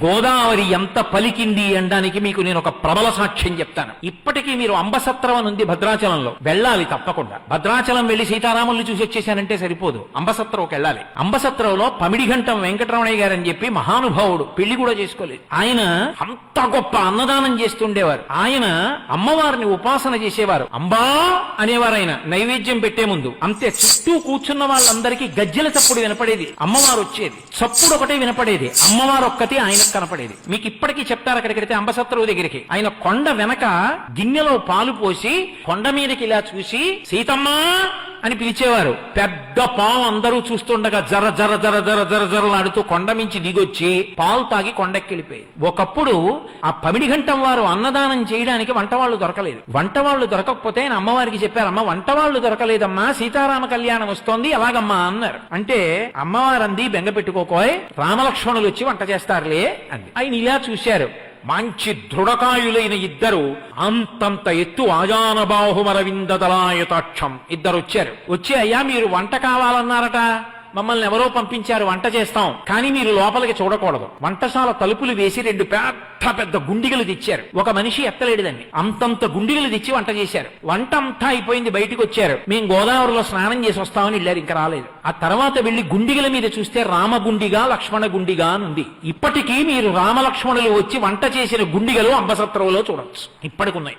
గోదావరి ఎంత పలికింది అనడానికి మీకు నేను ఒక ప్రబల సాక్ష్యం చెప్తాను. ఇప్పటికీ మీరు అంబసత్రం అని ఉంది భద్రాచలంలో, వెళ్ళాలి తప్పకుండా. భద్రాచలం వెళ్లి సీతారాముల్ని చూసి వచ్చేసానంటే సరిపోదు, అంబసత్రంకి వెళ్ళాలి. అంబసత్రంలో పమిడిఘంటం వెంకటరమణయ్య గారు అని చెప్పి మహానుభావుడు, పెళ్లి కూడా చేసుకోలేదు. ఆయన అంత గొప్ప అన్నదానం చేస్తుండేవారు. ఆయన అమ్మవారిని ఉపాసన చేసేవారు. అంబా అనేవారు ఆయన నైవేద్యం పెట్టే ముందు. అంతే, చుట్టూ కూర్చున్న వాళ్ళందరికీ గజ్జెల చప్పుడు వినపడేది, అమ్మవారు వచ్చేది. చప్పుడు ఒకటే వినపడేది, అమ్మవారు ఒక్కటి ఆయనకు కనపడేది. మీకు ఇప్పటికీ చెప్తారు, అక్కడికి వెళ్తే అంబసత్రువు దగ్గరికి. ఆయన కొండ వెనక గిన్నెలో పాలు పోసి కొండ మీదకి ఇలా చూసి సీతమ్మా అని పిలిచేవారు. పెద్ద పాము అందరూ చూస్తుండగా జర జర జర జర జర జరలాడుతూ కొండ మించి దిగొచ్చి పాలు తాగి కొండెక్కెళ్ళిపోయి. ఒకప్పుడు ఆ పమిడిఘంటం వారు అన్నదానం చేయడానికి వంటవాళ్లు దొరకలేదు. వంటవాళ్లు దొరకకపోతే ఆయన అమ్మవారికి చెప్పారు, అమ్మ వంటవాళ్లు దొరకలేదమ్మా, సీతారామ కళ్యాణం వస్తోంది ఎలాగమ్మా అన్నారు. అంటే అమ్మవారు అంది, బెంగ పెట్టుకోకోయ్, రామలక్ష్మణులు వచ్చి వంట చేస్తారులే అంది. ఆయన ఇలా చూశారు, మంచి దృఢకాయులైన ఇద్దరు, అంతంత ఎత్తు ఆజాన బాహుమరవిందదలాయతాక్షం ఇద్దరు వచ్చారు. వచ్చి అయ్యా మీరు వంట కావాలన్నారట, మమ్మల్ని ఎవరో పంపించారు, వంట చేస్తాం, కానీ మీరు లోపలికి చూడకూడదు. వంటశాల తలుపులు వేసి 2 పెద్ద పెద్ద గుండిగలు తెచ్చారు. ఒక మనిషి ఎత్తలేడుదండి, అంతంత గుండిగలు తెచ్చి వంట చేశారు. వంట అంతా అయిపోయింది, బయటికి వచ్చారు. మేము గోదావరిలో స్నానం చేసి వస్తామని వెళ్ళారు, ఇంకా రాలేదు. ఆ తర్వాత వెళ్లి గుండిగల మీద చూస్తే రామగుండిగా లక్ష్మణ గుండిగా అని ఉంది. ఇప్పటికీ మీరు రామలక్ష్మణులు వచ్చి వంట చేసిన గుండిగలు అంబసత్రంలో చూడొచ్చు, ఇప్పటికున్నాయి.